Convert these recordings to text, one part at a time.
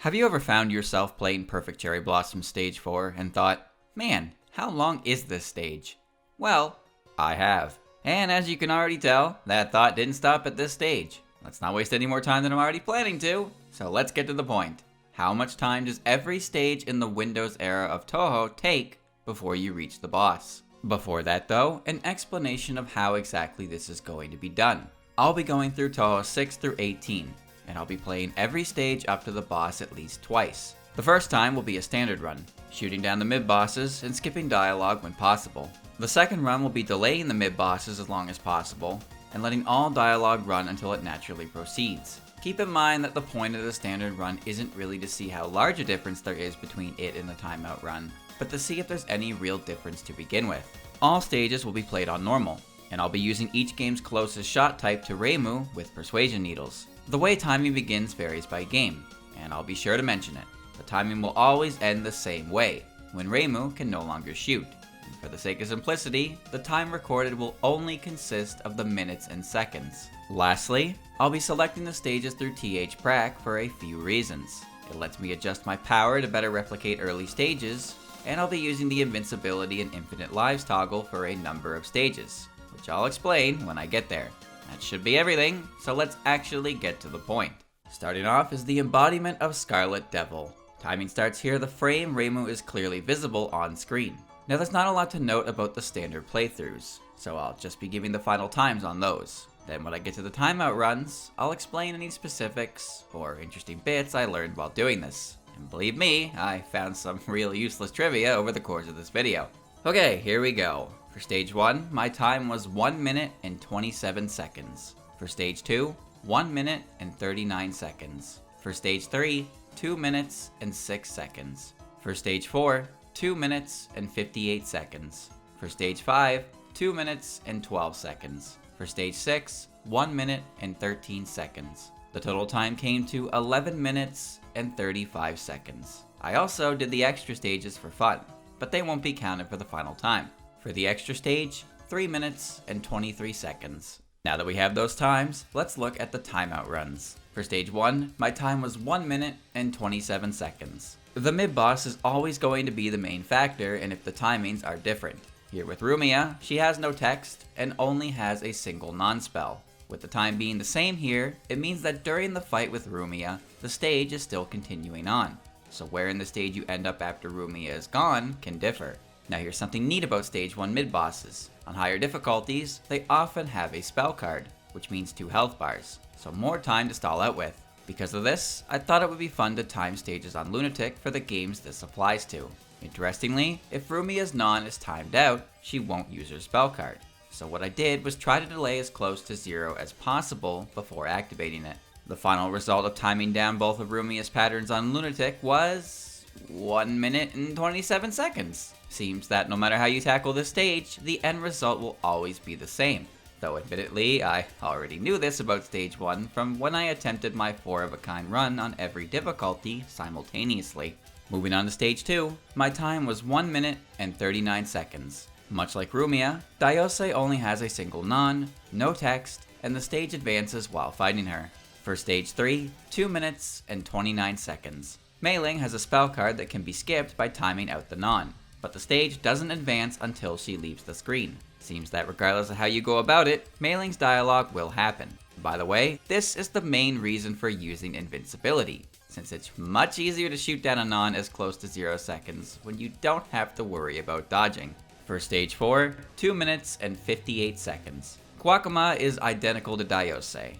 Have you ever found yourself playing Perfect Cherry Blossom Stage 4 and thought, man, how long is this stage? Well, I have. And as you can already tell, that thought didn't stop at this stage. Let's not waste any more time than I'm already planning to, so let's get to the point. How much time does every stage in the Windows era of Touhou take before you reach the boss? Before that though, an explanation of how exactly this is going to be done. I'll be going through Touhou 6 through 18. And I'll be playing every stage up to the boss at least twice. The first time will be a standard run, shooting down the mid-bosses and skipping dialogue when possible. The second run will be delaying the mid-bosses as long as possible, and letting all dialogue run until it naturally proceeds. Keep in mind that the point of the standard run isn't really to see how large a difference there is between it and the timeout run, but to see if there's any real difference to begin with. All stages will be played on normal, and I'll be using each game's closest shot type to Reimu with Persuasion Needles. The way timing begins varies by game, and I'll be sure to mention it. The timing will always end the same way, when Reimu can no longer shoot. And for the sake of simplicity, the time recorded will only consist of the minutes and seconds. Lastly, I'll be selecting the stages through TH-Prac for a few reasons. It lets me adjust my power to better replicate early stages, and I'll be using the Invincibility and Infinite Lives toggle for a number of stages, which I'll explain when I get there. That should be everything, so let's actually get to the point. Starting off is the embodiment of Scarlet Devil. Timing starts here the frame Reimu is clearly visible on screen. Now there's not a lot to note about the standard playthroughs, so I'll just be giving the final times on those. Then when I get to the timeout runs, I'll explain any specifics or interesting bits I learned while doing this. And believe me, I found some real useless trivia over the course of this video. Okay, here we go. For stage 1, my time was 1 minute and 27 seconds. For stage 2, 1 minute and 39 seconds. For stage 3, 2 minutes and 6 seconds. For stage 4, 2 minutes and 58 seconds. For stage 5, 2 minutes and 12 seconds. For stage 6, 1 minute and 13 seconds. The total time came to 11 minutes and 35 seconds. I also did the extra stages for fun, but they won't be counted for the final time. For the extra stage, 3 minutes and 23 seconds. Now that we have those times, let's look at the timeout runs. For stage 1, my time was 1 minute and 27 seconds. The mid-boss is always going to be the main factor, and if the timings are different. Here with Rumia, she has no text and only has a single non-spell. With the time being the same here, it means that during the fight with Rumia, the stage is still continuing on. So where in the stage you end up after Rumia is gone can differ. Now here's something neat about stage 1 mid-bosses. On higher difficulties, they often have a spell card, which means 2 health bars, so more time to stall out with. Because of this, I thought it would be fun to time stages on Lunatic for the games this applies to. Interestingly, if Rumia's non is timed out, she won't use her spell card. So what I did was try to delay as close to 0 as possible before activating it. The final result of timing down both of Rumia's patterns on Lunatic was 1 minute and 27 seconds. Seems that no matter how you tackle this stage, the end result will always be the same. Though admittedly, I already knew this about stage 1 from when I attempted my 4-of-a-kind run on every difficulty simultaneously. Moving on to stage 2, my time was 1 minute and 39 seconds. Much like Rumia, WBaWC only has a single non, no text, and the stage advances while fighting her. For stage 3, 2 minutes and 29 seconds. Mei Ling has a spell card that can be skipped by timing out the non, but the stage doesn't advance until she leaves the screen. Seems that regardless of how you go about it, Mei Ling's dialogue will happen. By the way, this is the main reason for using Invincibility, since it's much easier to shoot down a non as close to 0 seconds when you don't have to worry about dodging. For stage 4, 2 minutes and 58 seconds. Kwakama is identical to WBaWC.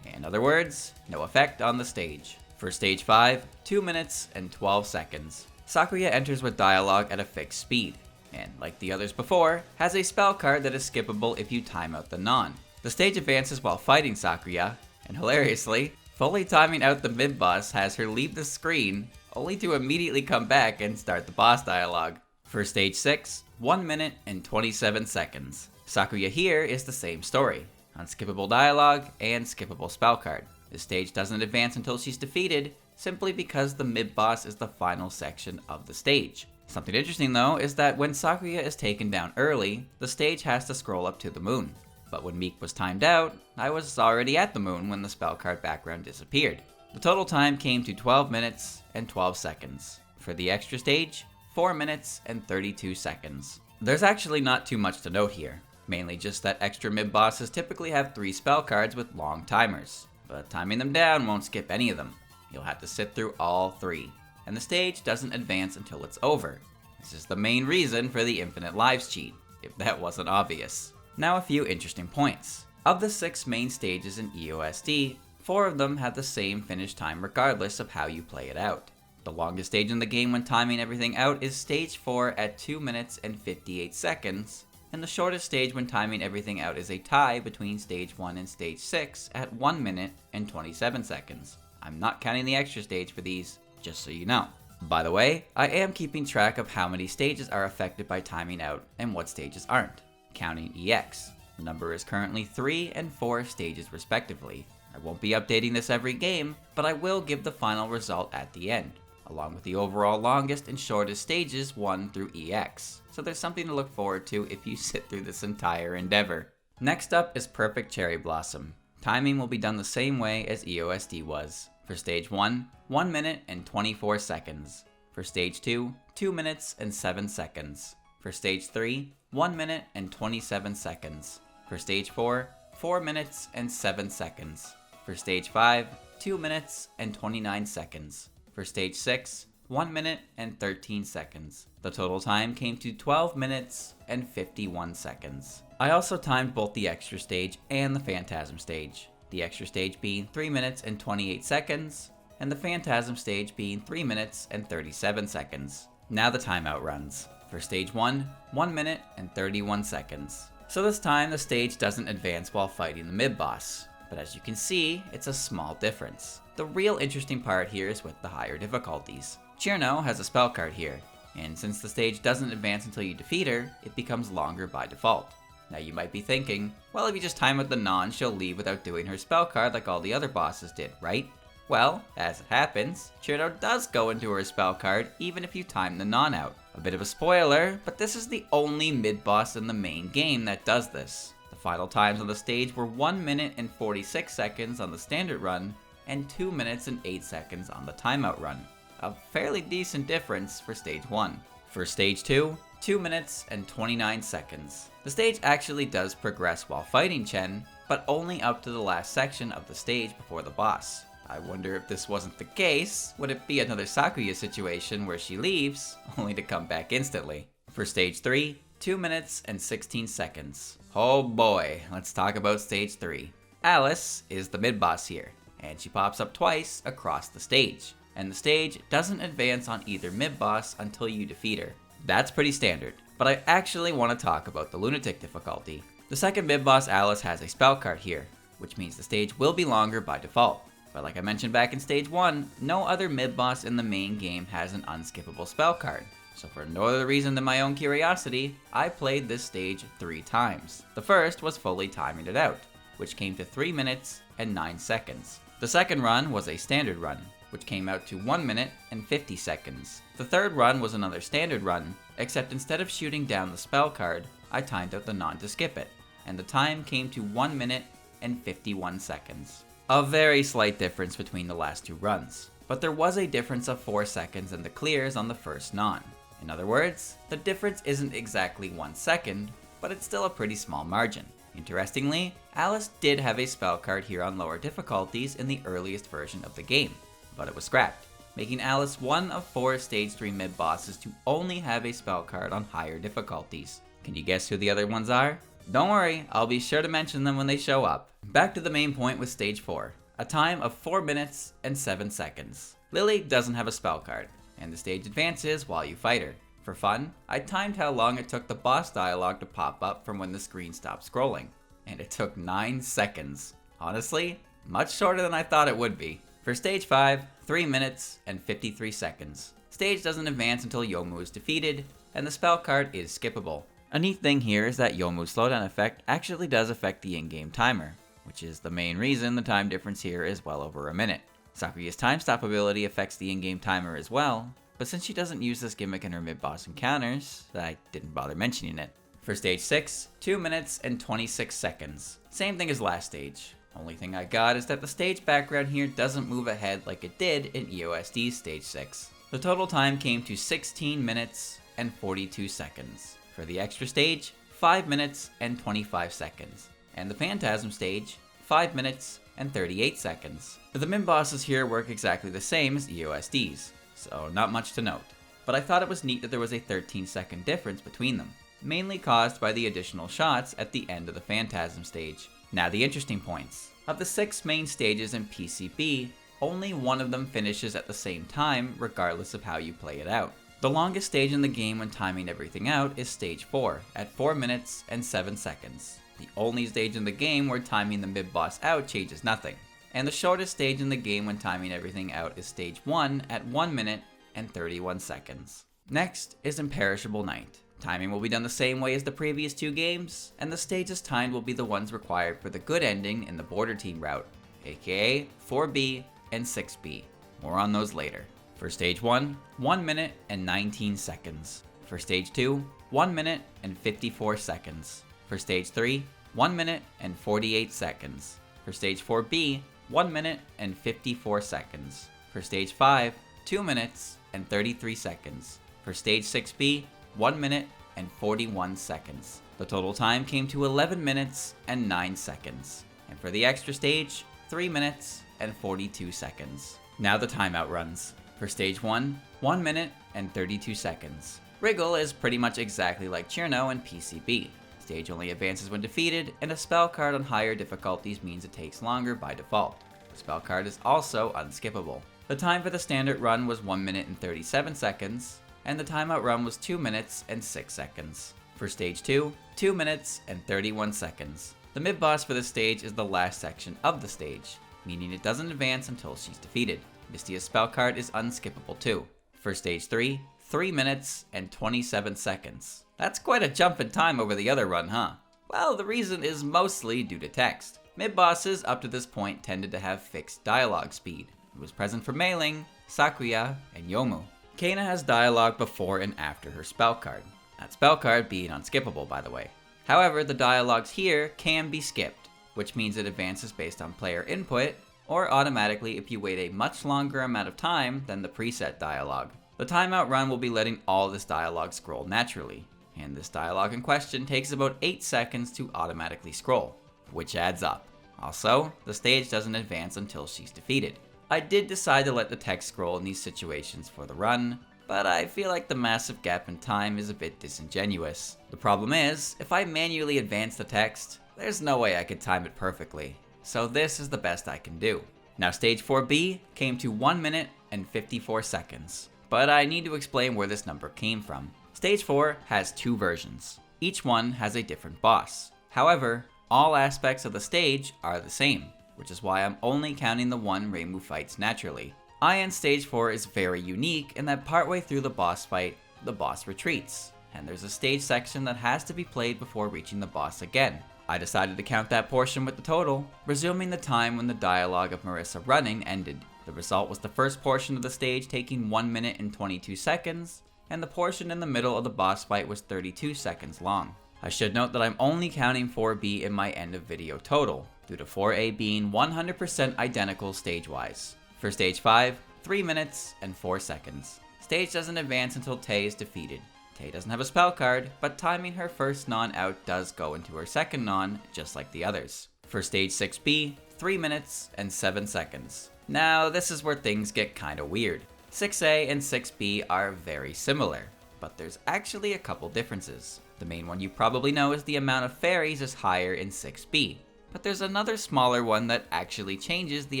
In other words, no effect on the stage. For stage 5, 2 minutes and 12 seconds. Sakuya enters with dialogue at a fixed speed, and like the others before, has a spell card that is skippable if you time out the non. The stage advances while fighting Sakuya, and hilariously, fully timing out the mid-boss has her leave the screen, only to immediately come back and start the boss dialogue. For stage 6, 1 minute and 27 seconds. Sakuya here is the same story, unskippable dialogue and skippable spell card. The stage doesn't advance until she's defeated, simply because the mid-boss is the final section of the stage. Something interesting though is that when Sakuya is taken down early, the stage has to scroll up to the moon. But when Meek was timed out, I was already at the moon when the spell card background disappeared. The total time came to 12 minutes and 12 seconds. For the extra stage, 4 minutes and 32 seconds. There's actually not too much to note here, mainly just that extra mid-bosses typically have 3 spell cards with long timers, but timing them down won't skip any of them. You'll have to sit through all 3, and the stage doesn't advance until it's over. This is the main reason for the infinite lives cheat, if that wasn't obvious. Now a few interesting points. Of the 6 main stages in EoSD, 4 of them have the same finish time regardless of how you play it out. The longest stage in the game when timing everything out is stage 4 at 2 minutes and 58 seconds, and the shortest stage when timing everything out is a tie between stage 1 and stage 6 at 1 minute and 27 seconds. I'm not counting the extra stage for these, just so you know. By the way, I am keeping track of how many stages are affected by timing out and what stages aren't, counting EX. The number is currently 3 and 4 stages respectively. I won't be updating this every game, but I will give the final result at the end, along with the overall longest and shortest stages 1 through EX. So there's something to look forward to if you sit through this entire endeavor. Next up is Perfect Cherry Blossom. Timing will be done the same way as EoSD was. For stage 1, 1 minute and 24 seconds. For stage 2, 2 minutes and 7 seconds. For stage 3, 1 minute and 27 seconds. For stage 4, 4 minutes and 7 seconds. For stage 5, 2 minutes and 29 seconds. For stage 6, 1 minute and 13 seconds. The total time came to 12 minutes and 51 seconds. I also timed both the extra stage and the Phantasm stage. The extra stage being 3 minutes and 28 seconds, and the Phantasm stage being 3 minutes and 37 seconds. Now the timeout runs. For stage 1, 1 minute and 31 seconds. So this time the stage doesn't advance while fighting the mid-boss, but as you can see, it's a small difference. The real interesting part here is with the higher difficulties. Cirno has a spell card here, and since the stage doesn't advance until you defeat her, it becomes longer by default. Now you might be thinking, well, if you just time with the non, she'll leave without doing her spell card like all the other bosses did, right? Well, as it happens, Cirno does go into her spell card even if you time the non out. A bit of a spoiler, but this is the only mid-boss in the main game that does this. The final times on the stage were 1 minute and 46 seconds on the standard run, and 2 minutes and 8 seconds on the timeout run. A fairly decent difference for stage 1. For stage 2, 2 minutes and 29 seconds. The stage actually does progress while fighting Chen, but only up to the last section of the stage before the boss. I wonder if this wasn't the case, would it be another Sakuya situation where she leaves, only to come back instantly? For stage 3, 2 minutes and 16 seconds. Oh boy, let's talk about stage 3. Alice is the mid-boss here, and she pops up twice across the stage, and the stage doesn't advance on either mid-boss until you defeat her. That's pretty standard, but I actually want to talk about the Lunatic difficulty. The second mid-boss Alice has a spell card here, which means the stage will be longer by default. But like I mentioned back in stage 1, no other mid-boss in the main game has an unskippable spell card. So for no other reason than my own curiosity, I played this stage 3 times. The first was fully timing it out, which came to 3 minutes and 9 seconds. The second run was a standard run, which came out to 1 minute and 50 seconds. The third run was another standard run, except instead of shooting down the spell card, I timed out the non to skip it, and the time came to 1 minute and 51 seconds. A very slight difference between the last 2 runs, but there was a difference of 4 seconds in the clears on the first non. In other words, the difference isn't exactly 1 second, but it's still a pretty small margin. Interestingly, Alice did have a spell card here on lower difficulties in the earliest version of the game, but it was scrapped, making Alice one of 4 stage 3 mid-bosses to only have a spell card on higher difficulties. Can you guess who the other ones are? Don't worry, I'll be sure to mention them when they show up. Back to the main point with stage 4, a time of 4 minutes and 7 seconds. Lily doesn't have a spell card, and the stage advances while you fight her. For fun, I timed how long it took the boss dialogue to pop up from when the screen stopped scrolling, and it took 9 seconds. Honestly, much shorter than I thought it would be. For stage 5, 3 minutes and 53 seconds. Stage doesn't advance until Yomu is defeated, and the spell card is skippable. A neat thing here is that Yomu's slowdown effect actually does affect the in-game timer, which is the main reason the time difference here is well over a minute. Sakuya's time stop ability affects the in-game timer as well, but since she doesn't use this gimmick in her mid-boss encounters, I didn't bother mentioning it. For stage 6, 2 minutes and 26 seconds. Same thing as last stage. Only thing I got is that the stage background here doesn't move ahead like it did in EoSD's Stage 6. The total time came to 16 minutes and 42 seconds. For the extra stage, 5 minutes and 25 seconds. And the Phantasm stage, 5 minutes and 38 seconds. The mid-bosses here work exactly the same as EoSD's, so not much to note. But I thought it was neat that there was a 13-second difference between them, mainly caused by the additional shots at the end of the Phantasm stage. Now the interesting points. Of the 6 main stages in PCB, only one of them finishes at the same time regardless of how you play it out. The longest stage in the game when timing everything out is Stage 4, at 4 minutes and 7 seconds. The only stage in the game where timing the mid-boss out changes nothing. And the shortest stage in the game when timing everything out is Stage 1 at 1 minute and 31 seconds. Next is Imperishable Night. Timing will be done the same way as the previous 2 games, and the stages timed will be the ones required for the good ending in the Border Team route, aka 4B and 6B. More on those later. For Stage 1, 1 minute and 19 seconds. For Stage 2, 1 minute and 54 seconds. For Stage 3, 1 minute and 48 seconds. For Stage 4B, 1 minute and 54 seconds. For Stage 5, 2 minutes and 33 seconds. For Stage 6B, 1 minute and 41 seconds. The total time came to 11 minutes and 9 seconds. And for the extra stage, 3 minutes and 42 seconds. Now the timeout runs. For Stage 1, 1 minute and 32 seconds. Wriggle is pretty much exactly like Cherno and PCB. Stage only advances when defeated, and a spell card on higher difficulties means it takes longer by default. The spell card is also unskippable. The time for the standard run was 1 minute and 37 seconds, and the timeout run was 2 minutes and 6 seconds. For Stage 2, 2 minutes and 31 seconds. The mid-boss for this stage is the last section of the stage, meaning it doesn't advance until she's defeated. Mystia's spell card is unskippable too. For Stage 3, 3 minutes and 27 seconds. That's quite a jump in time over the other run, huh? Well, the reason is mostly due to text. Mid-bosses up to this point tended to have fixed dialogue speed. It was present for Mei Ling, Sakuya, and Yomu. Kana has dialogue before and after her spell card. That spell card being unskippable, by the way. However, the dialogues here can be skipped, which means it advances based on player input, or automatically if you wait a much longer amount of time than the preset dialogue. The timeout run will be letting all this dialogue scroll naturally, and this dialogue in question takes about 8 seconds to automatically scroll, which adds up. Also, the stage doesn't advance until she's defeated. I did decide to let the text scroll in these situations for the run, but I feel like the massive gap in time is a bit disingenuous. The problem is, if I manually advance the text, there's no way I could time it perfectly. So this is the best I can do. Now Stage 4B came to 1 minute and 54 seconds, but I need to explain where this number came from. Stage 4 has 2 versions. Each one has a different boss. However, all aspects of the stage are the same, which is why I'm only counting the one Reimu fights naturally. Ian Stage 4 is very unique in that partway through the boss fight, the boss retreats, and there's a stage section that has to be played before reaching the boss again. I decided to count that portion with the total, resuming the time when the dialogue of Marissa running ended. The result was the first portion of the stage taking 1 minute and 22 seconds, and the portion in the middle of the boss fight was 32 seconds long. I should note that I'm only counting 4B in my end of video total, due to 4A being 100% identical stage-wise. For Stage 5, 3 minutes and 4 seconds. Stage doesn't advance until Tay is defeated. Tay doesn't have a spell card, but timing her first non-out does go into her second non, just like the others. For Stage 6B, 3 minutes and 7 seconds. Now, this is where things get kinda weird. 6A and 6B are very similar, but there's actually a couple differences. The main one you probably know is the amount of fairies is higher in 6B. But there's another smaller one that actually changes the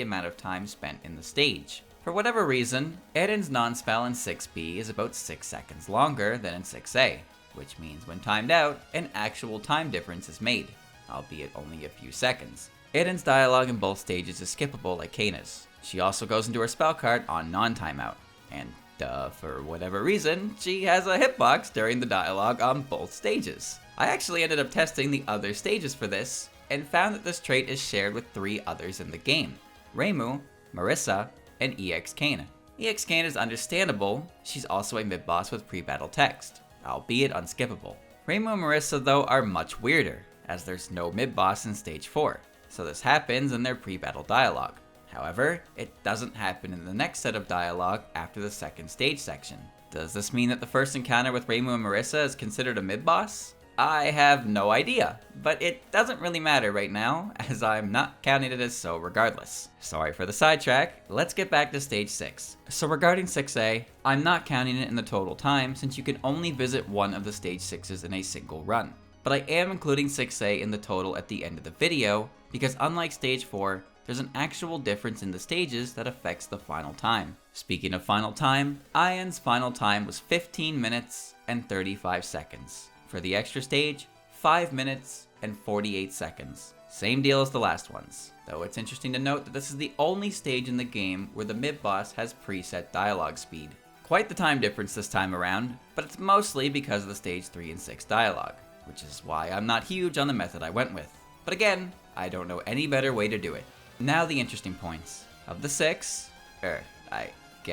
amount of time spent in the stage. For whatever reason, Eden's non-spell in 6B is about 6 seconds longer than in 6A, which means when timed out, an actual time difference is made, albeit only a few seconds. Eden's dialogue in both stages is skippable like Kana's. She also goes into her spell card on non-timeout, and for whatever reason, she has a hitbox during the dialogue on both stages. I actually ended up testing the other stages for this, and found that this trait is shared with 3 others in the game: Reimu, Marissa, and EX Kana. EX Kana is understandable, she's also a mid-boss with pre-battle text, albeit unskippable. Reimu and Marissa though are much weirder, as there's no mid-boss in Stage 4. so this happens in their pre-battle dialogue. However, it doesn't happen in the next set of dialogue after the second stage section. Does this mean that the first encounter with Reimu and Marissa is considered a mid-boss? I have no idea, but it doesn't really matter right now, as I'm not counting it as so regardless. Sorry for the sidetrack, let's get back to stage 6. So regarding 6A, I'm not counting it in the total time since you can only visit one of the stage 6s in a single run. But I am including 6A in the total at the end of the video, because unlike stage 4, there's an actual difference in the stages that affects the final time. Speaking of final time, Ian's final time was 15 minutes and 35 seconds. For the extra stage, 5 minutes and 48 seconds. Same deal as the last ones, though it's interesting to note that this is the only stage in the game where the mid-boss has preset dialogue speed. Quite the time difference this time around, but it's mostly because of the stage 3 and 6 dialogue, which is why I'm not huge on the method I went with. But again, I don't know any better way to do it. Now the interesting points. Of the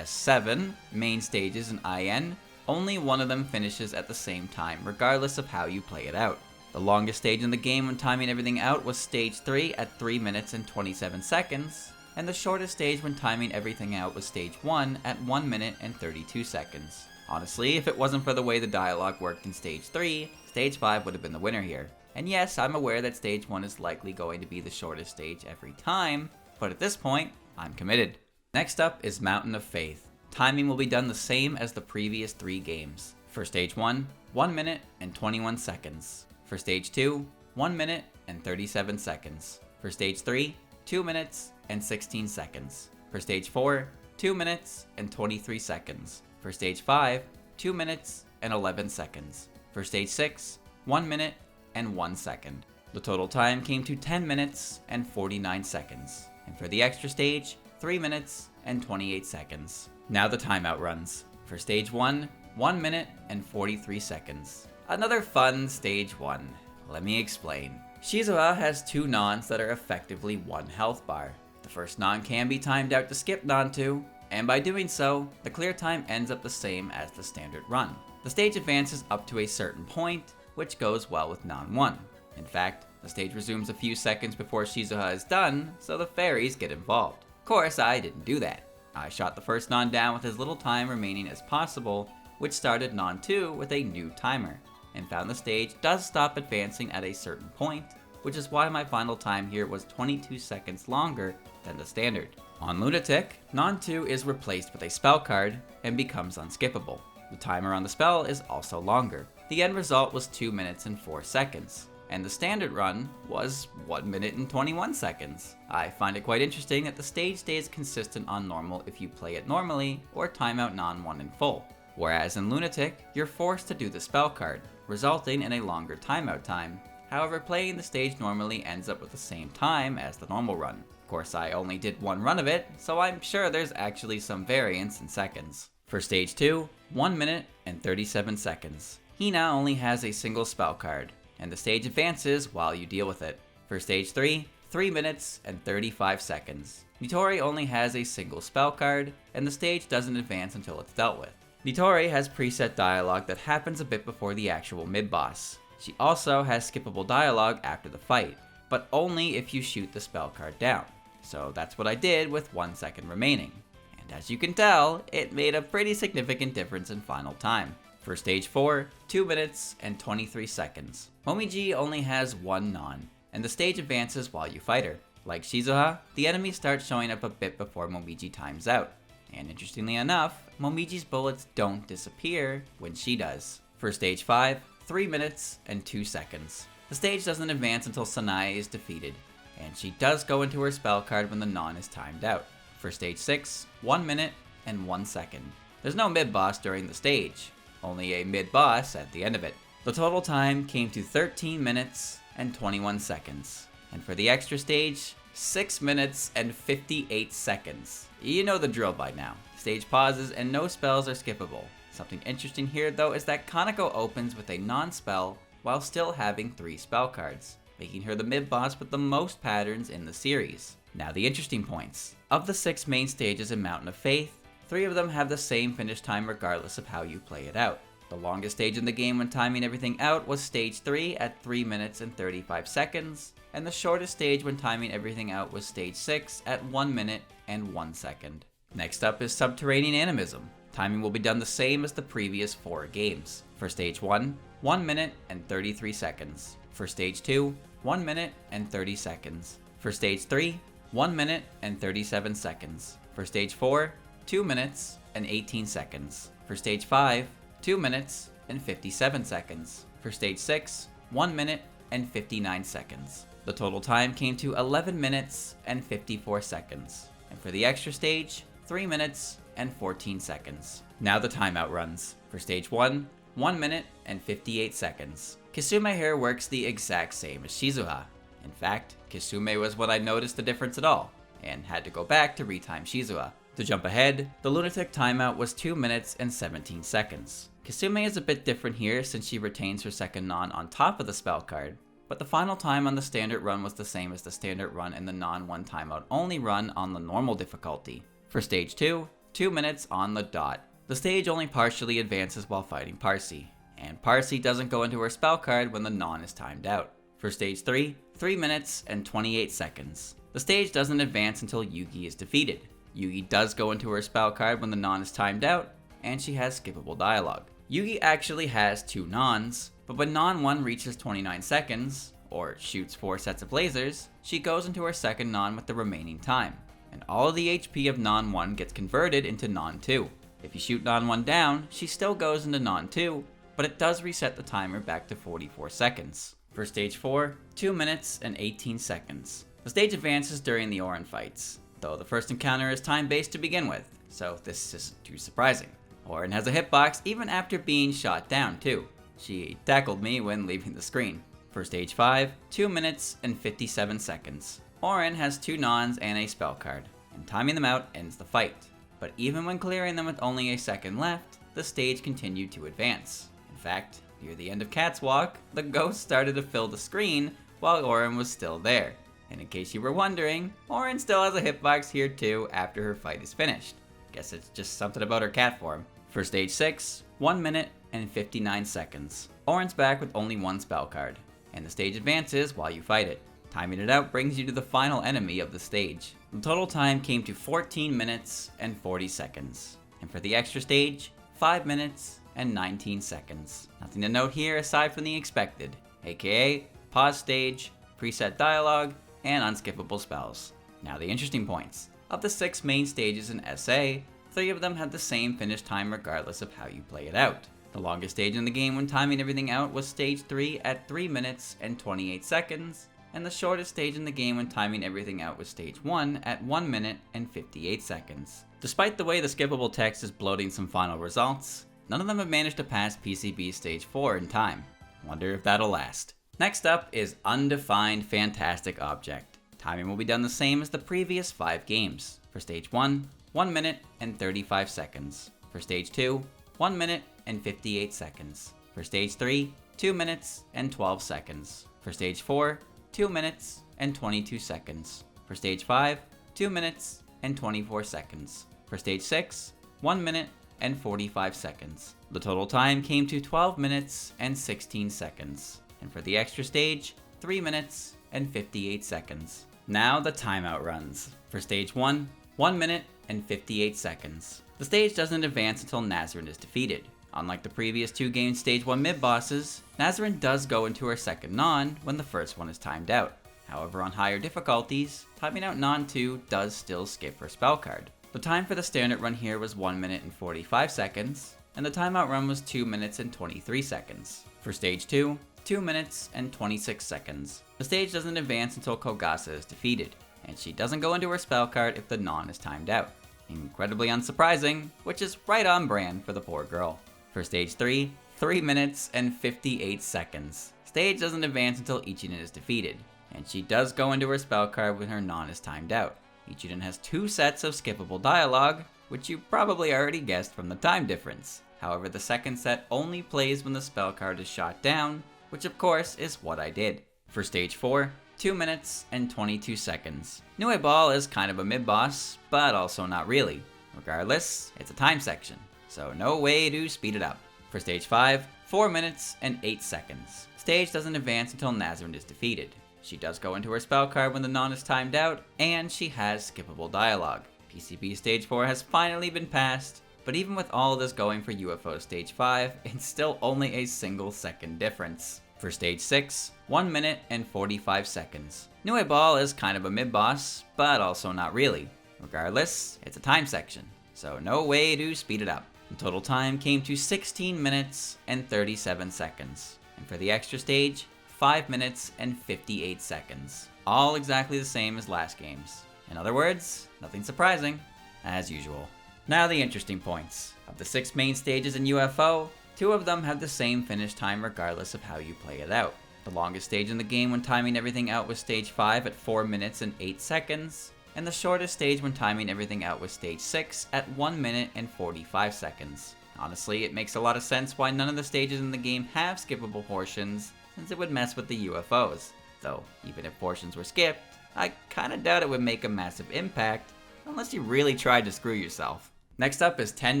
7 main stages in IN, only one of them finishes at the same time, regardless of how you play it out. The longest stage in the game when timing everything out was stage 3 at 3 minutes and 27 seconds, and the shortest stage when timing everything out was stage 1 at 1 minute and 32 seconds. Honestly, if it wasn't for the way the dialogue worked in stage 3, stage 5 would have been the winner here. And yes, I'm aware that stage 1 is likely going to be the shortest stage every time, but at this point, I'm committed. Next up is Mountain of Faith. Timing will be done the same as the previous 3 games. For stage 1, 1 minute and 21 seconds. For stage 2, 1 minute and 37 seconds. For stage 3, 2 minutes and 16 seconds. For stage 4, 2 minutes and 23 seconds. For stage 5, 2 minutes and 11 seconds. For stage 6, 1 minute and 1 second. The total time came to 10 minutes and 49 seconds. And for the extra stage, 3 minutes and 28 seconds. Now the timeout runs. For stage 1, 1 minute and 43 seconds. Another fun stage 1. Let me explain. Shizuha has 2 nons that are effectively 1 health bar. The first non can be timed out to skip non 2, and by doing so, the clear time ends up the same as the standard run. The stage advances up to a certain point, which goes well with non 1. In fact, the stage resumes a few seconds before Shizuha is done, so the fairies get involved. Of course, I didn't do that. I shot the first non down with as little time remaining as possible, which started non 2 with a new timer, and found the stage does stop advancing at a certain point, which is why my final time here was 22 seconds longer than the standard. On Lunatic, non 2 is replaced with a spell card and becomes unskippable. The timer on the spell is also longer. The end result was 2 minutes and 4 seconds. And the standard run was 1 minute and 21 seconds. I find it quite interesting that the stage stays consistent on normal if you play it normally or timeout non 1 in full. Whereas in Lunatic, you're forced to do the spell card, resulting in a longer timeout time. However, playing the stage normally ends up with the same time as the normal run. Of course, I only did 1 run of it, so I'm sure there's actually some variance in seconds. For stage 2, 1 minute and 37 seconds. Hina only has a single spell card, and the stage advances while you deal with it. For stage 3, 3 minutes and 35 seconds. Nitori only has a single spell card, and the stage doesn't advance until it's dealt with. Nitori has preset dialogue that happens a bit before the actual mid-boss. She also has skippable dialogue after the fight, but only if you shoot the spell card down. So that's what I did with 1 second remaining. And as you can tell, it made a pretty significant difference in final time. For stage 4, 2 minutes and 23 seconds. Momiji only has 1 non, and the stage advances while you fight her. Like Shizuha, the enemies start showing up a bit before Momiji times out. And interestingly enough, Momiji's bullets don't disappear when she does. For stage 5, 3 minutes and 2 seconds. The stage doesn't advance until Sanae is defeated, and she does go into her spell card when the non is timed out. For stage 6, 1 minute and 1 second. There's no mid-boss during the stage, only a mid-boss at the end of it. The total time came to 13 minutes and 21 seconds. And for the extra stage, 6 minutes and 58 seconds. You know the drill by now. Stage pauses and no spells are skippable. Something interesting here though is that Kaneko opens with a non-spell while still having 3 spell cards, making her the mid-boss with the most patterns in the series. Now the interesting points. Of the 6 main stages in Mountain of Faith, 3 of them have the same finish time regardless of how you play it out. The longest stage in the game when timing everything out was stage 3 at 3 minutes and 35 seconds, and the shortest stage when timing everything out was stage 6 at 1 minute and 1 second. Next up is subterranean animism. Timing will be done the same as the previous 4 games. For stage 1, 1 minute and 33 seconds. For stage 2, 1 minute and 30 seconds. For stage 3, 1 minute and 37 seconds. For stage 4, 2 minutes and 18 seconds. For stage 5, 2 minutes and 57 seconds. For stage 6, 1 minute and 59 seconds. The total time came to 11 minutes and 54 seconds. And for the extra stage, 3 minutes and 14 seconds. Now the timeout runs. For stage 1, 1 minute and 58 seconds. Kisume here works the exact same as Shizuha. In fact, Kisume was when I noticed the difference at all, and had to go back to retime Shizuha. To jump ahead, the lunatic timeout was 2 minutes and 17 seconds. Kisume is a bit different here since she retains her second non on top of the spell card, but the final time on the standard run was the same as the standard run and the non-1 timeout only run on the normal difficulty. For stage 2, 2 minutes on the dot. The stage only partially advances while fighting Parsi, and Parsi doesn't go into her spell card when the non is timed out. For stage 3, 3 minutes and 28 seconds. The stage doesn't advance until Yugi is defeated. Yugi does go into her spell card when the non is timed out, and she has skippable dialogue. Yugi actually has 2 nons, but when non 1 reaches 29 seconds, or shoots 4 sets of lasers, she goes into her second non with the remaining time, and all of the HP of non 1 gets converted into non 2. If you shoot non 1 down, she still goes into non 2, but it does reset the timer back to 44 seconds. For stage 4, 2 minutes and 18 seconds. The stage advances during the Orin fights, though the first encounter is time-based to begin with, so this isn't too surprising. Orin has a hitbox even after being shot down too. She tackled me when leaving the screen. For stage 5, 2 minutes and 57 seconds. Orin has 2 nons and a spell card, and timing them out ends the fight. But even when clearing them with only a second left, the stage continued to advance. In fact, near the end of Cat's Walk, the ghost started to fill the screen while Orin was still there. And in case you were wondering, Orin still has a hitbox here too after her fight is finished. Guess it's just something about her cat form. For stage 6, 1 minute and 59 seconds. Orin's back with only 1 spell card, and the stage advances while you fight it. Timing it out brings you to the final enemy of the stage. The total time came to 14 minutes and 40 seconds. And for the extra stage, 5 minutes and 19 seconds. Nothing to note here aside from the expected, aka pause stage, preset dialogue, and unskippable spells. Now the interesting points. Of the 6 main stages in SA, 3 of them had the same finish time regardless of how you play it out. The longest stage in the game when timing everything out was stage 3 at 3 minutes and 28 seconds, and the shortest stage in the game when timing everything out was stage 1 at 1 minute and 58 seconds. Despite the way the skippable text is bloating some final results, none of them have managed to pass PCB stage 4 in time. Wonder if that'll last. Next up is Undefined Fantastic Object. Timing will be done the same as the previous 5 games. For stage 1, 1 minute and 35 seconds. For stage 2, 1 minute and 58 seconds. For stage 3, 2 minutes and 12 seconds. For stage 4, 2 minutes and 22 seconds. For stage 5, 2 minutes and 24 seconds. For stage 6, 1 minute and 45 seconds. The total time came to 12 minutes and 16 seconds. And for the extra stage, 3 minutes and 58 seconds. Now the timeout runs. For stage 1, 1 minute and 58 seconds. The stage doesn't advance until Nazarene is defeated. Unlike the previous 2 game stage 1 mid-bosses, Nazarene does go into her second non when the first one is timed out. However, on higher difficulties, timing out non 2 does still skip her spell card. The time for the standard run here was 1 minute and 45 seconds, and the timeout run was 2 minutes and 23 seconds. For stage 2, 2 minutes and 26 seconds. The stage doesn't advance until Kogasa is defeated, and she doesn't go into her spell card if the non is timed out. Incredibly unsurprising, which is right on brand for the poor girl. For stage 3, 3 minutes and 58 seconds. Stage doesn't advance until Ichiden is defeated, and she does go into her spell card when her non is timed out. Ichiden has 2 sets of skippable dialogue, which you probably already guessed from the time difference. However, the second set only plays when the spell card is shot down, which of course is what I did. For stage 4, 2 minutes and 22 seconds. Nue Ball is kind of a mid-boss, but also not really. Regardless, it's a time section, so no way to speed it up. For stage 5, 4 minutes and 8 seconds. Stage doesn't advance until Nazareth is defeated. She does go into her spell card when the non is timed out, and she has skippable dialogue. PCB stage 4 has finally been passed, but even with all of this going for UFO stage 5, it's still only a single second difference. For stage 6, 1 minute and 45 seconds. Niue Ball is kind of a mid-boss, but also not really. Regardless, it's a time section, so no way to speed it up. The total time came to 16 minutes and 37 seconds. And for the extra stage, 5 minutes and 58 seconds. All exactly the same as last game's. In other words, nothing surprising, as usual. Now the interesting points. Of the 6 main stages in UFO, 2 of them have the same finish time regardless of how you play it out. The longest stage in the game when timing everything out was stage 5 at 4 minutes and 8 seconds, and the shortest stage when timing everything out was stage 6 at 1 minute and 45 seconds. Honestly, it makes a lot of sense why none of the stages in the game have skippable portions, since it would mess with the UFOs. Though, even if portions were skipped, I kinda doubt it would make a massive impact, unless you really tried to screw yourself. Next up is 10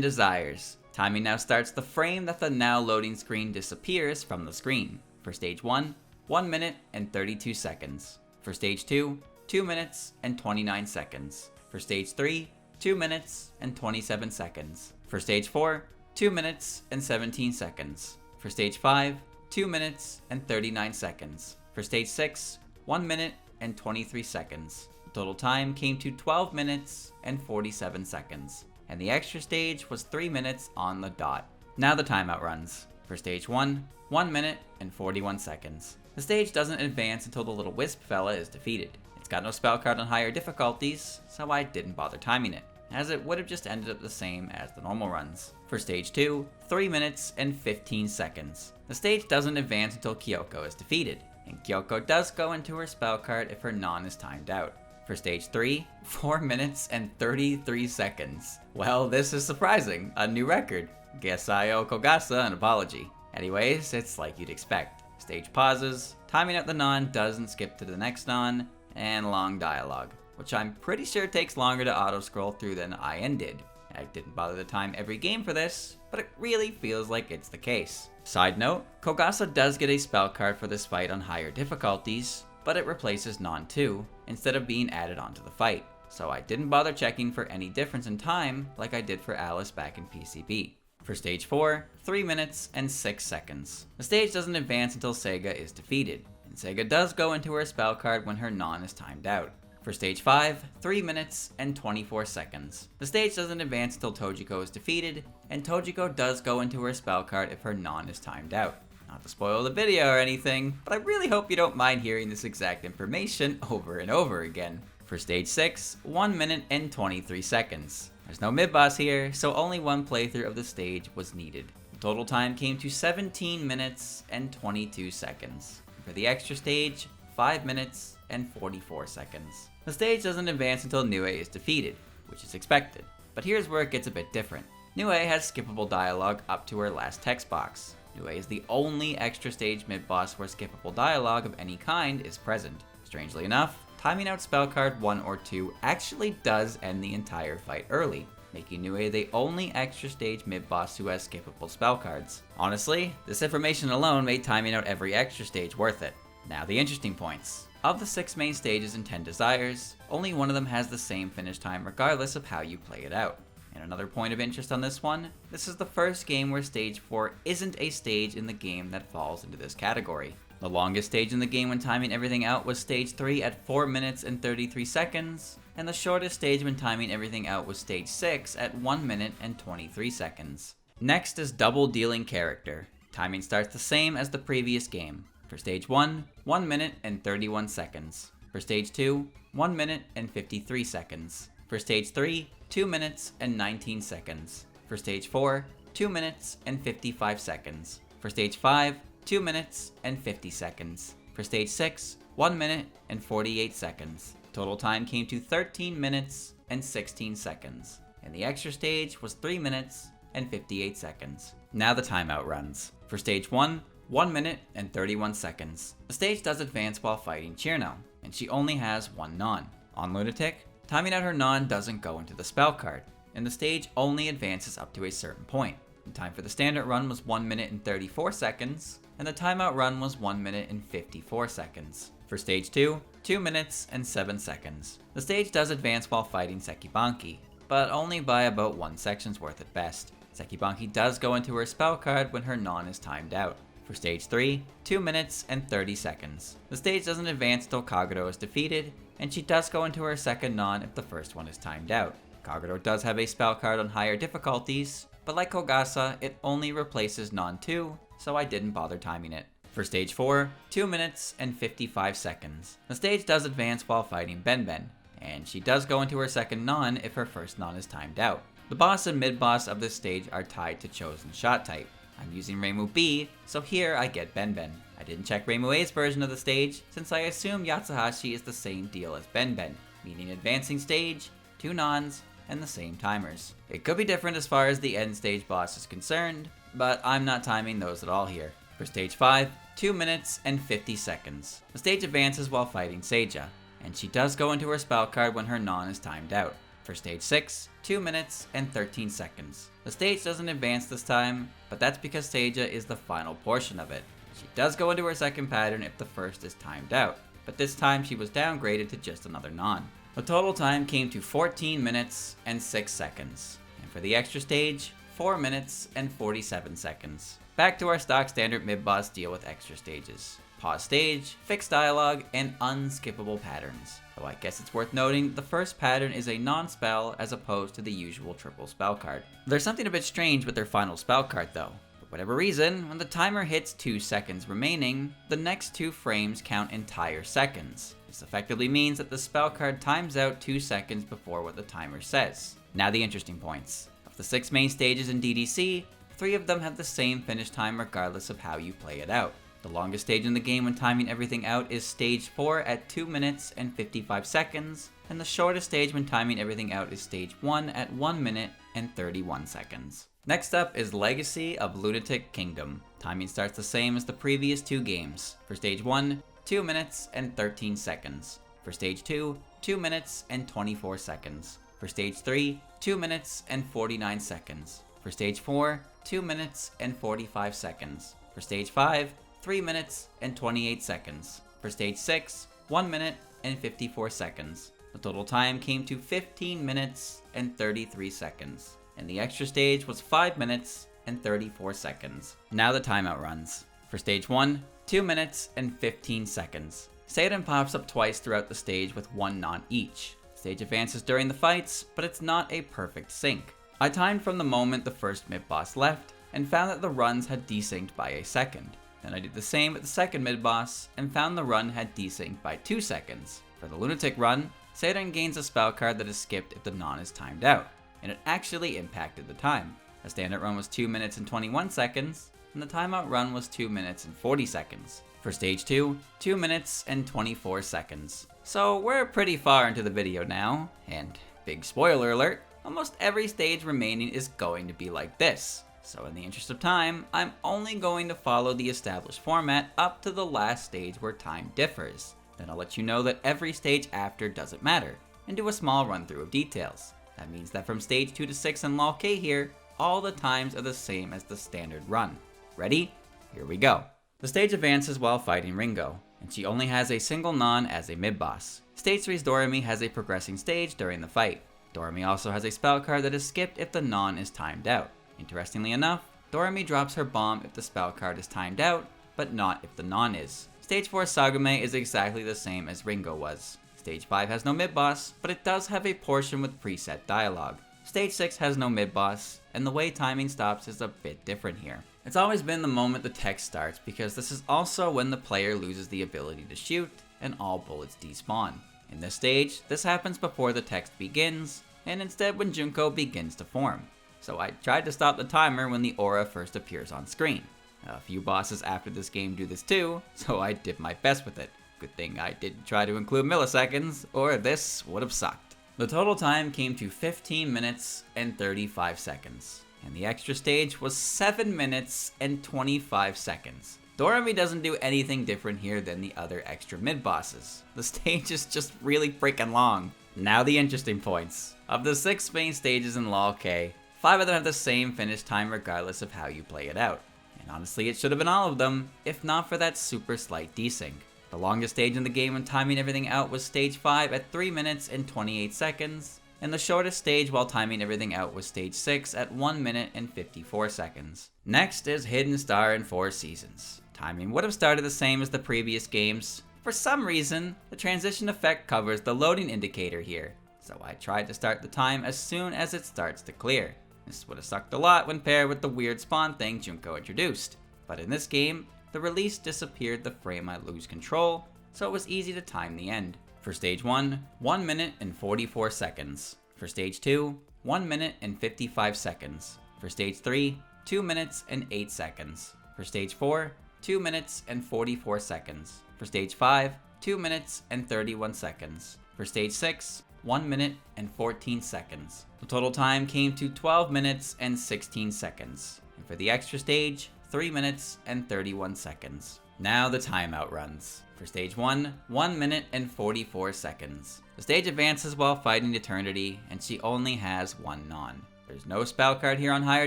Desires. Timing now starts the frame that the now loading screen disappears from the screen. For stage 1, 1 minute and 32 seconds. For stage 2, 2 minutes and 29 seconds. For stage 3, 2 minutes and 27 seconds. For stage 4, 2 minutes and 17 seconds. For stage 5, 2 minutes and 39 seconds. For stage 6, 1 minute and 23 seconds. The total time came to 12 minutes and 47 seconds. And the extra stage was 3 minutes on the dot. Now the timeout runs. For stage 1, 1 minute and 41 seconds. The stage doesn't advance until the little wisp fella is defeated. It's got no spell card on higher difficulties, so I didn't bother timing it, as it would have just ended up the same as the normal runs. For stage 2, 3 minutes and 15 seconds. The stage doesn't advance until Kyoko is defeated, and Kyoko does go into her spell card if her non is timed out. For stage 3, 4 minutes and 33 seconds. Well, this is surprising, a new record. Guess I owe Kogasa an apology. Anyways, it's like you'd expect. Stage pauses, timing out the non doesn't skip to the next non, and long dialogue, which I'm pretty sure takes longer to auto-scroll through than IN did. I didn't bother to time every game for this, but it really feels like it's the case. Side note, Kogasa does get a spell card for this fight on higher difficulties, but it replaces non 2 instead of being added onto the fight, so I didn't bother checking for any difference in time like I did for Alice back in PCB. For stage 4, 3 minutes and 6 seconds. The stage doesn't advance until Sega is defeated, and Sega does go into her spell card when her non is timed out. For stage 5, 3 minutes and 24 seconds. The stage doesn't advance until Tojiko is defeated, and Tojiko does go into her spell card if her non is timed out. Not to spoil the video or anything, but I really hope you don't mind hearing this exact information over and over again. For stage 6, 1 minute and 23 seconds. There's no mid-boss here, so only one playthrough of the stage was needed. The total time came to 17 minutes and 22 seconds. For the extra stage, 5 minutes and 44 seconds. The stage doesn't advance until Niue is defeated, which is expected. But here's where it gets a bit different. Niue has skippable dialogue up to her last text box. Niue is the only extra stage mid-boss where skippable dialogue of any kind is present. Strangely enough, timing out spell card 1 or 2 actually does end the entire fight early, making Niue the only extra stage mid-boss who has skippable spell cards. Honestly, this information alone made timing out every extra stage worth it. Now the interesting points. Of the 6 main stages in 10 Desires, only one of them has the same finish time regardless of how you play it out. And another point of interest on this one, this is the first game where stage 4 isn't a stage in the game that falls into this category. The longest stage in the game when timing everything out was stage 3 at 4 minutes and 33 seconds, and the shortest stage when timing everything out was stage 6 at 1 minute and 23 seconds. Next is Double Dealing Character. Timing starts the same as the previous game. For stage 1, 1 minute and 31 seconds. For stage 2, 1 minute and 53 seconds. For stage 3, 2 minutes and 19 seconds. For stage 4, 2 minutes and 55 seconds. For stage 5, 2 minutes and 50 seconds. For stage 6, 1 minute and 48 seconds. Total time came to 13 minutes and 16 seconds. And the extra stage was 3 minutes and 58 seconds. Now the timeout runs. For stage 1, 1 minute and 31 seconds. The stage does advance while fighting Chirno, and she only has one non. On Lunatic, timing out her non doesn't go into the spell card, and the stage only advances up to a certain point. The time for the standard run was 1 minute and 34 seconds, and the timeout run was 1 minute and 54 seconds. For stage 2, 2 minutes and 7 seconds. The stage does advance while fighting Sekibanki, but only by about 1 section's worth at best. Sekibanki does go into her spell card when her non is timed out. For stage 3, 2 minutes and 30 seconds. The stage doesn't advance till Kagero is defeated, and she does go into her second non if the first one is timed out. Kagero does have a spell card on higher difficulties, but like Kogasa, it only replaces non 2, so I didn't bother timing it. For stage 4, 2 minutes and 55 seconds. The stage does advance while fighting Benben, and she does go into her second non if her first non is timed out. The boss and mid-boss of this stage are tied to chosen shot type. I'm using Reimu B, so here I get Benben. I didn't check Reimu A's version of the stage, since I assume Yatsuhashi is the same deal as Benben, meaning advancing stage, 2 nons, and the same timers. It could be different as far as the end stage boss is concerned, but I'm not timing those at all here. For stage 5, 2 minutes and 50 seconds. The stage advances while fighting Seija, and she does go into her spell card when her non is timed out. For stage 6, 2 minutes and 13 seconds. The stage doesn't advance this time, but that's because Seija is the final portion of it. She does go into her second pattern if the first is timed out, but this time she was downgraded to just another non. The total time came to 14 minutes and 6 seconds. And for the extra stage, 4 minutes and 47 seconds. Back to our stock standard mid-boss deal with extra stages. Pause stage, fixed dialogue, and unskippable patterns. Though I guess it's worth noting, the first pattern is a non-spell as opposed to the usual triple spell card. There's something a bit strange with their final spell card though. For whatever reason, when the timer hits 2 seconds remaining, the next 2 frames count entire seconds. This effectively means that the spell card times out 2 seconds before what the timer says. Now the interesting points. Of the 6 main stages in DDC, 3 of them have the same finish time regardless of how you play it out. The longest stage in the game when timing everything out is stage 4 at 2 minutes and 55 seconds, and the shortest stage when timing everything out is stage 1 at 1 minute and 31 seconds. Next up is Legacy of Lunatic Kingdom. Timing starts the same as the previous 2 games. For stage 1, 2 minutes and 13 seconds. For stage 2, 2 minutes and 24 seconds. For stage 3, 2 minutes and 49 seconds. For stage 4, 2 minutes and 45 seconds. For stage 5, 3 minutes and 28 seconds. For stage 6, 1 minute and 54 seconds. The total time came to 15 minutes and 33 seconds. And the extra stage was 5 minutes and 34 seconds. Now the timeout runs. For stage 1, 2 minutes and 15 seconds. Seidan pops up twice throughout the stage with 1 non each. Stage advances during the fights, but it's not a perfect sync. I timed from the moment the first mid-boss left, and found that the runs had desynced by a second. Then I did the same with the second mid-boss, and found the run had desynced by 2 seconds. For the Lunatic run, Seidan gains a spell card that is skipped if the non is timed out, and it actually impacted the time. The standard run was 2 minutes and 21 seconds, and the timeout run was 2 minutes and 40 seconds. For stage 2, 2 minutes and 24 seconds. So we're pretty far into the video now, and big spoiler alert, almost every stage remaining is going to be like this. So in the interest of time, I'm only going to follow the established format up to the last stage where time differs. Then I'll let you know that every stage after doesn't matter, and do a small run through of details. That means that from stage 2 to 6 in LOLK here, all the times are the same as the standard run. Ready? Here we go. The stage advances while fighting Ringo, and she only has a single non as a mid-boss. Stage 3's Doremi has a progressing stage during the fight. Doremi also has a spell card that is skipped if the non is timed out. Interestingly enough, Doremi drops her bomb if the spell card is timed out, but not if the non is. Stage 4 Sagume is exactly the same as Ringo was. Stage 5 has no mid-boss, but it does have a portion with preset dialogue. Stage 6 has no mid-boss, and the way timing stops is a bit different here. It's always been the moment the text starts because this is also when the player loses the ability to shoot, and all bullets despawn. In this stage, this happens before the text begins, and instead when Junko begins to form. So I tried to stop the timer when the aura first appears on screen. A few bosses after this game do this too, so I did my best with it. Good thing I didn't try to include milliseconds, or this would have sucked. The total time came to 15 minutes and 35 seconds, and the extra stage was 7 minutes and 25 seconds. Doremi doesn't do anything different here than the other extra mid-bosses. The stage is just really freaking long. Now the interesting points. Of the 6 main stages in LOLK, 5 of them have the same finish time regardless of how you play it out. And honestly, it should have been all of them, if not for that super slight desync. The longest stage in the game when timing everything out was stage 5 at 3 minutes and 28 seconds, and the shortest stage while timing everything out was stage 6 at 1 minute and 54 seconds. Next is Hidden Star and Four Seasons. Timing would have started the same as the previous games. For some reason, the transition effect covers the loading indicator here, so I tried to start the time as soon as it starts to clear. This would have sucked a lot when paired with the weird spawn thing Junko introduced, but in this game, the release disappeared the frame I lose control, so it was easy to time the end. For stage 1, 1 minute and 44 seconds. For stage 2, 1 minute and 55 seconds. For stage 3, 2 minutes and 8 seconds. For stage 4, 2 minutes and 44 seconds. For stage 5, 2 minutes and 31 seconds. For stage 6, 1 minute and 14 seconds. The total time came to 12 minutes and 16 seconds. And for the extra stage, 3 minutes and 31 seconds. Now the timeout runs. For stage 1, 1 minute and 44 seconds. The stage advances while fighting Eternity, and she only has one non. There's no spell card here on higher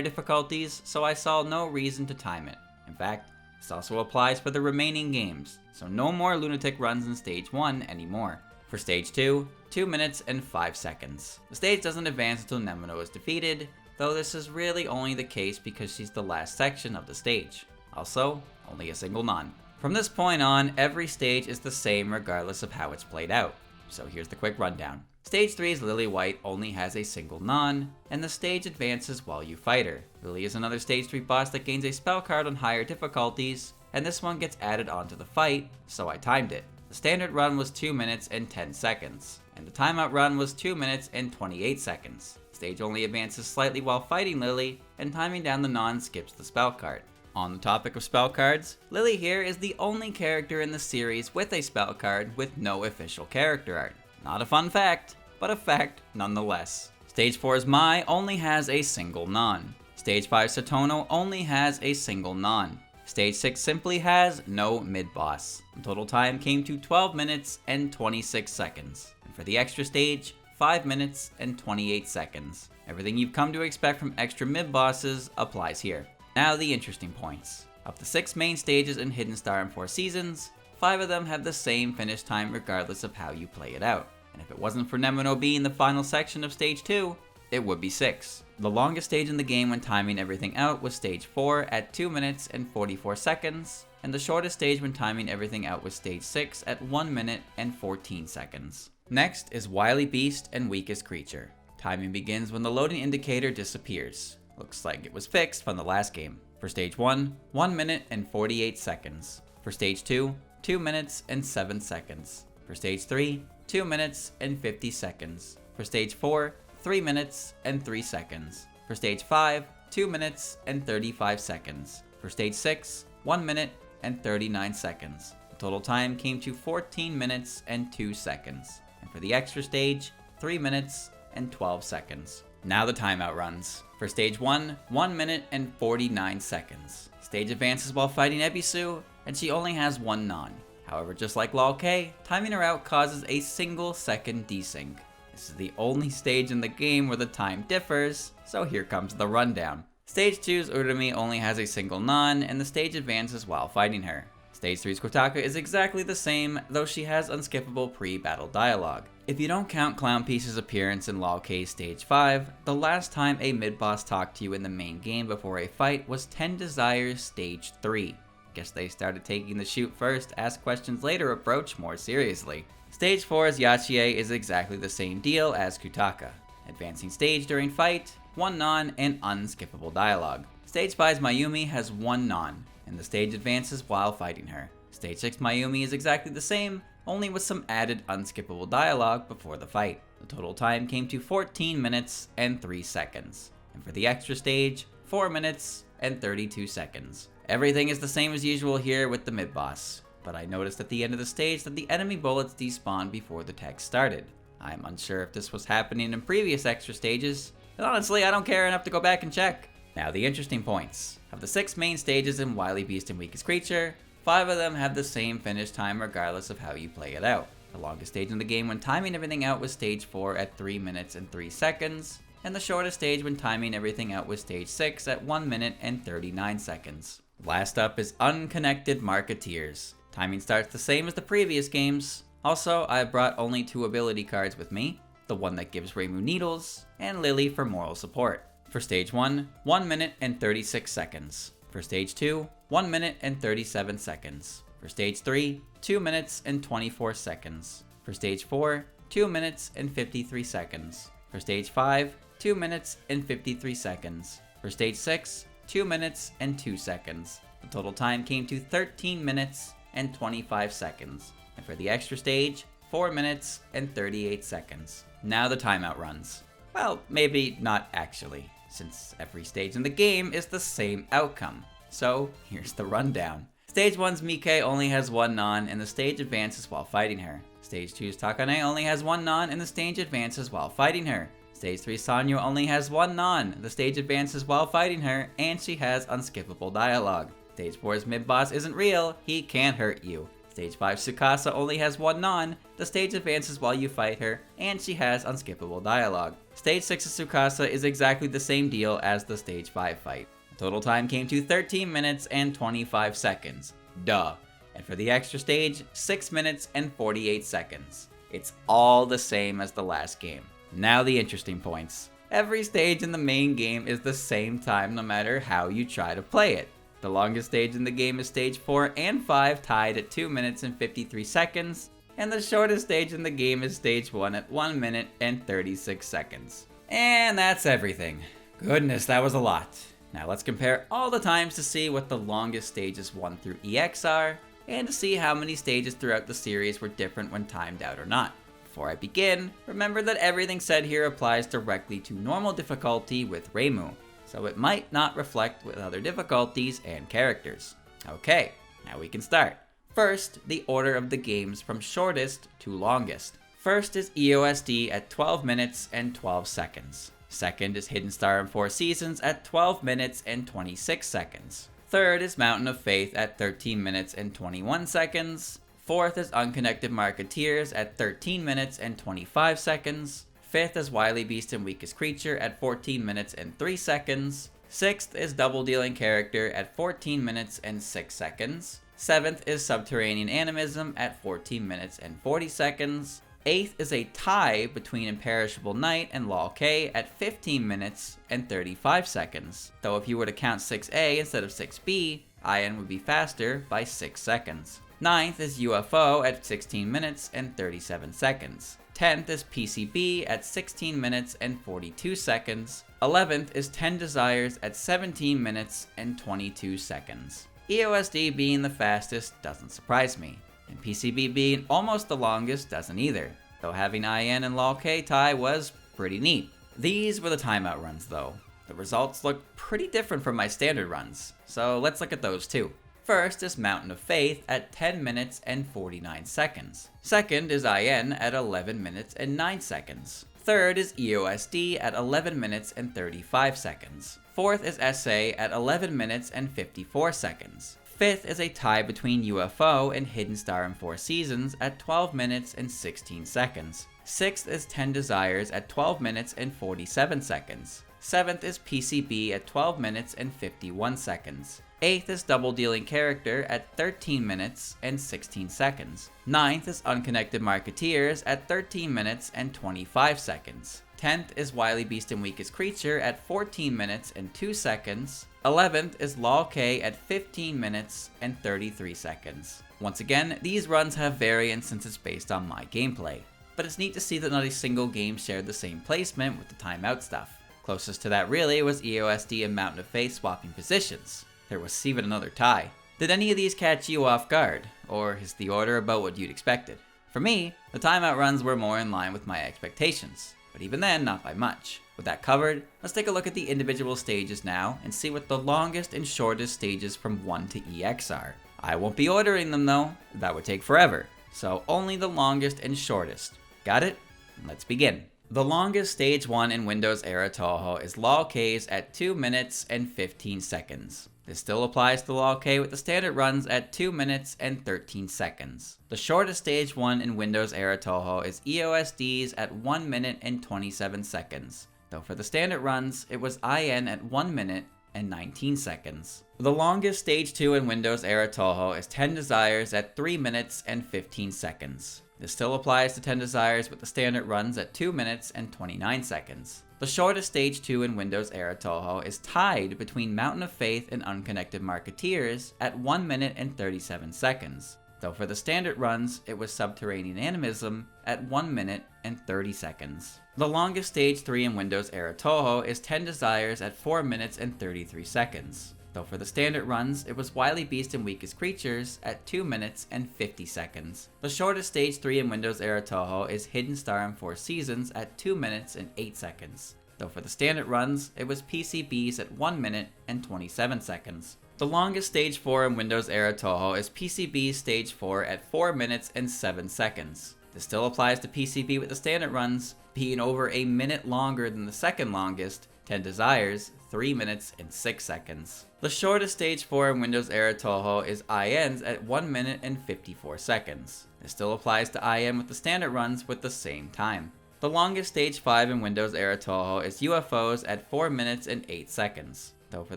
difficulties, so I saw no reason to time it. In fact, this also applies for the remaining games, so no more lunatic runs in stage 1 anymore. For stage 2, 2 minutes and 5 seconds. The stage doesn't advance until Nemono is defeated, though this is really only the case because she's the last section of the stage. Also, only a single non. From this point on, every stage is the same regardless of how it's played out. So here's the quick rundown. Stage 3's Lily White only has a single non, and the stage advances while you fight her. Lily is another stage 3 boss that gains a spell card on higher difficulties, and this one gets added onto the fight, so I timed it. The standard run was 2 minutes and 10 seconds, and the timeout run was 2 minutes and 28 seconds. The stage only advances slightly while fighting Lily, and timing down the non skips the spell card. On the topic of spell cards, Lily here is the only character in the series with a spell card with no official character art. Not a fun fact, but a fact nonetheless. Stage 4's Mai only has a single non. Stage 5's Satono only has a single non. Stage 6 simply has no mid-boss. The total time came to 12 minutes and 26 seconds. And for the extra stage, 5 minutes and 28 seconds. Everything you've come to expect from extra mid-bosses applies here. Now the interesting points. Of the 6 main stages in Hidden Star and Four Seasons, 5 of them have the same finish time regardless of how you play it out. And if it wasn't for Nemono being the final section of stage 2, it would be 6. The longest stage in the game when timing everything out was stage 4 at 2 minutes and 44 seconds, and the shortest stage when timing everything out was stage 6 at 1 minute and 14 seconds. Next is Wily Beast and Weakest Creature. Timing begins when the loading indicator disappears. Looks like it was fixed from the last game. For stage 1, 1 minute and 48 seconds. For stage 2, 2 minutes and 7 seconds. For stage 3, 2 minutes and 50 seconds. For stage 4, 3 minutes and 3 seconds. For stage 5, 2 minutes and 35 seconds. For stage 6, 1 minute and 39 seconds. The total time came to 14 minutes and 2 seconds. And for the extra stage, 3 minutes and 12 seconds. Now the timeout runs. For stage 1, 1 minute and 49 seconds. Stage advances while fighting Ebisu, and she only has one non. However, just like LOLK, timing her out causes a single second desync. This is the only stage in the game where the time differs, so here comes the rundown. Stage 2's Urumi only has a single non, and the stage advances while fighting her. Stage 3's Kotaka is exactly the same, though she has unskippable pre-battle dialogue. If you don't count Clownpiece's appearance in LOLK's Stage 5, the last time a mid-boss talked to you in the main game before a fight was 10 Desires Stage 3. Guess they started taking the shoot first, ask questions later approach more seriously. Stage 4's Yachie is exactly the same deal as Kotaka. Advancing stage during fight, one non, and unskippable dialogue. Stage 5's Mayumi has one non, and the stage advances while fighting her. Stage 6 Mayumi is exactly the same, only with some added unskippable dialogue before the fight. The total time came to 14 minutes and 3 seconds. And for the extra stage, 4 minutes and 32 seconds. Everything is the same as usual here with the mid-boss, but I noticed at the end of the stage that the enemy bullets despawned before the text started. I'm unsure if this was happening in previous extra stages, and honestly I don't care enough to go back and check. Now the interesting points. Of the 6 main stages in Wily Beast and Weakest Creature, 5 of them have the same finish time regardless of how you play it out. The longest stage in the game when timing everything out was stage 4 at 3 minutes and 3 seconds, and the shortest stage when timing everything out was stage 6 at 1 minute and 39 seconds. Last up is Unconnected Marketeers. Timing starts the same as the previous games. Also, I brought only 2 ability cards with me, the one that gives Reimu needles, and Lily for moral support. For stage 1, 1 minute and 36 seconds. For stage 2, 1 minute and 37 seconds. For stage 3, 2 minutes and 24 seconds. For stage 4, 2 minutes and 53 seconds. For stage 5, 2 minutes and 53 seconds. For stage 6, 2 minutes and 2 seconds. The total time came to 13 minutes and 25 seconds. And for the extra stage, 4 minutes and 38 seconds. Now the timeout runs. Well, maybe not actually, since every stage in the game is the same outcome. So here's the rundown. Stage 1's Mike only has 1 non and the stage advances while fighting her. Stage 2's Takane only has 1 non and the stage advances while fighting her. Stage 3's Sanyo only has 1 non, the stage advances while fighting her, and she has unskippable dialogue. Stage 4's mid-boss isn't real, he can't hurt you. Stage 5's Tsukasa only has 1 non, the stage advances while you fight her, and she has unskippable dialogue. Stage 6's Tsukasa is exactly the same deal as the stage 5 fight. The total time came to 13 minutes and 25 seconds. Duh. And for the extra stage, 6 minutes and 48 seconds. It's all the same as the last game. Now the interesting points. Every stage in the main game is the same time no matter how you try to play it. The longest stage in the game is stage 4 and 5 tied at 2 minutes and 53 seconds, and the shortest stage in the game is stage 1 at 1 minute and 36 seconds. And that's everything. Goodness, that was a lot. Now let's compare all the times to see what the longest stages 1 through EX are, and to see how many stages throughout the series were different when timed out or not. Before I begin, remember that everything said here applies directly to normal difficulty with Reimu, so it might not reflect with other difficulties and characters. Okay, now we can start. First, the order of the games from shortest to longest. First is EoSD at 12 minutes and 12 seconds. Second is Hidden Star and Four Seasons at 12 minutes and 26 seconds. Third is Mountain of Faith at 13 minutes and 21 seconds. Fourth is Unconnected Marketeers at 13 minutes and 25 seconds. Fifth is Wily Beast and Weakest Creature at 14 minutes and 3 seconds. Sixth is Double Dealing Character at 14 minutes and 6 seconds. Seventh is Subterranean Animism at 14 minutes and 40 seconds. Eighth is a tie between Imperishable Night and LOLK at 15 minutes and 35 seconds. Though if you were to count 6A instead of 6B, IN would be faster by 6 seconds. Ninth is UFO at 16 minutes and 37 seconds. 10th is PCB at 16 minutes and 42 seconds. 11th is 10 Desires at 17 minutes and 22 seconds. EoSD being the fastest doesn't surprise me, and PCB being almost the longest doesn't either, though having IN and LOLK tie was pretty neat. These were the timeout runs though. The results look pretty different from my standard runs, so let's look at those too. First is Mountain of Faith at 10 minutes and 49 seconds. Second is IN at 11 minutes and 9 seconds. Third is EoSD at 11 minutes and 35 seconds. Fourth is SA at 11 minutes and 54 seconds. Fifth is a tie between UFO and Hidden Star and Four Seasons at 12 minutes and 16 seconds. Sixth is 10 Desires at 12 minutes and 47 seconds. Seventh is PCB at 12 minutes and 51 seconds. Eighth is Double Dealing Character at 13 minutes and 16 seconds. Ninth is Unconnected Marketeers at 13 minutes and 25 seconds. 10th is Wily Beast and Weakest Creature at 14 minutes and 2 seconds. 11th is LOLK at 15 minutes and 33 seconds. Once again, these runs have variance since it's based on my gameplay, but it's neat to see that not a single game shared the same placement with the timeout stuff. Closest to that really was EoSD and Mountain of Faith swapping positions. There was even another tie. Did any of these catch you off guard, or is the order about what you'd expected? For me, the timeout runs were more in line with my expectations, but even then, not by much. With that covered, let's take a look at the individual stages now and see what the longest and shortest stages from 1 to EX are. I won't be ordering them though, that would take forever, so only the longest and shortest. Got it? Let's begin. The longest stage 1 in Windows era Touhou is LOLK's at 2 minutes and 15 seconds. This still applies to LOLK with the standard runs at 2 minutes and 13 seconds. The shortest stage 1 in Windows era Touhou is EoSD's at 1 minute and 27 seconds. though for the standard runs, it was IN at 1 minute and 19 seconds. The longest Stage 2 in Windows era Touhou is 10 Desires at 3 minutes and 15 seconds. This still applies to 10 Desires with the standard runs at 2 minutes and 29 seconds. The shortest Stage 2 in Windows era Touhou is tied between Mountain of Faith and Unconnected Marketeers at 1 minute and 37 seconds, though for the standard runs, it was Subterranean Animism at 1 minute and 30 seconds. The longest Stage 3 in Windows era Touhou is 10 Desires at 4 minutes and 33 seconds, though for the standard runs, it was Wily Beast and Weakest Creatures at 2 minutes and 50 seconds. The shortest Stage 3 in Windows era Touhou is Hidden Star and Four Seasons at 2 minutes and 8 seconds, though for the standard runs, it was PCBs at 1 minute and 27 seconds. The longest Stage 4 in Windows era Touhou is PCB Stage 4 at 4 minutes and 7 seconds. This still applies to PCB with the standard runs, being over a minute longer than the second longest, 10 Desires, 3 minutes and 6 seconds. The shortest Stage 4 in Windows era Touhou is INs at 1 minute and 54 seconds. This still applies to IN with the standard runs with the same time. The longest Stage 5 in Windows era Touhou is UFOs at 4 minutes and 8 seconds. Though for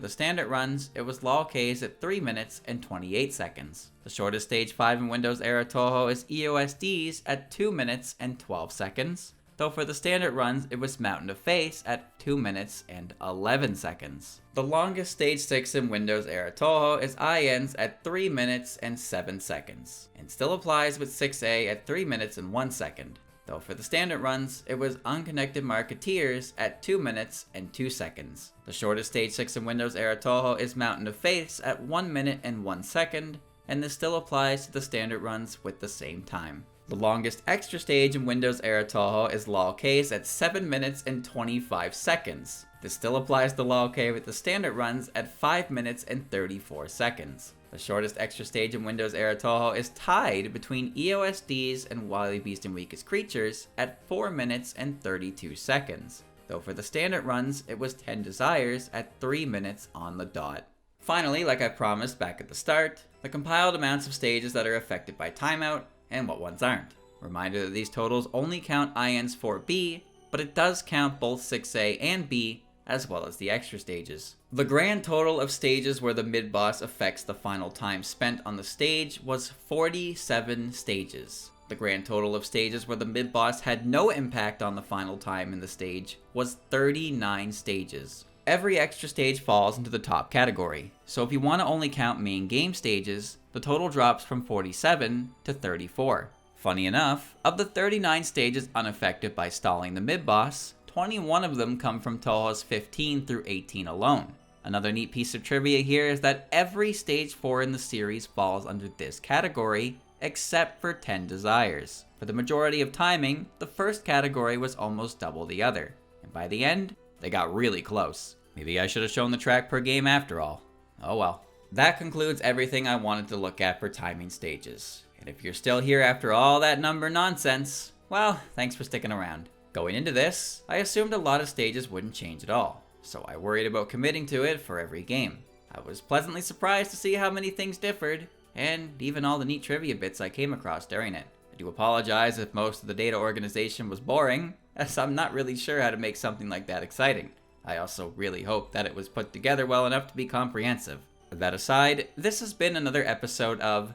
the standard runs, it was LOLKs at 3 minutes and 28 seconds. The shortest Stage 5 in Windows era Touhou is EoSDs at 2 minutes and 12 seconds. Though for the standard runs, it was Mountain of Faith at 2 minutes and 11 seconds. The longest Stage 6 in Windows era Touhou is INs at 3 minutes and 7 seconds, and still applies with 6A at 3 minutes and 1 second. Though for the standard runs, it was Unconnected Marketeers at 2 minutes and 2 seconds. The shortest Stage 6 in Windows era Touhou is Mountain of Faiths at 1 minute and 1 second, and this still applies to the standard runs with the same time. The longest extra stage in Windows era Touhou is LOLKs at 7 minutes and 25 seconds. This still applies to LOLK with the standard runs at 5 minutes and 34 seconds. The shortest extra stage in Windows era Touhou is tied between EoSDs and Wily Beast and Weakest Creatures at 4 minutes and 32 seconds, though for the standard runs, it was 10 Desires at 3 minutes on the dot. Finally, like I promised back at the start, the compiled amounts of stages that are affected by timeout and what ones aren't. Reminder that these totals only count INs for B, but it does count both 6A and B, as well as the extra stages. The grand total of stages where the mid-boss affects the final time spent on the stage was 47 stages. The grand total of stages where the mid-boss had no impact on the final time in the stage was 39 stages. Every extra stage falls into the top category, so if you want to only count main game stages, the total drops from 47 to 34. Funny enough, of the 39 stages unaffected by stalling the mid-boss, 21 of them come from Touhou's 15 through 18 alone. Another neat piece of trivia here is that every Stage 4 in the series falls under this category, except for 10 Desires. For the majority of timing, the first category was almost double the other, and by the end, they got really close. Maybe I should have shown the track per game after all. Oh well. That concludes everything I wanted to look at for timing stages. And if you're still here after all that number nonsense, well, thanks for sticking around. Going into this, I assumed a lot of stages wouldn't change at all, so I worried about committing to it for every game. I was pleasantly surprised to see how many things differed, and even all the neat trivia bits I came across during it. I do apologize if most of the data organization was boring, as I'm not really sure how to make something like that exciting. I also really hope that it was put together well enough to be comprehensive. With that aside, this has been another episode of,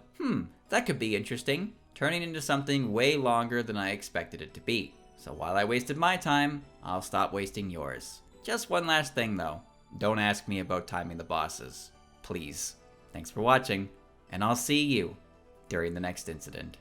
that could be interesting, turning into something way longer than I expected it to be. So while I wasted my time, I'll stop wasting yours. Just one last thing though, don't ask me about timing the bosses. Please. Thanks for watching, and I'll see you during the next incident.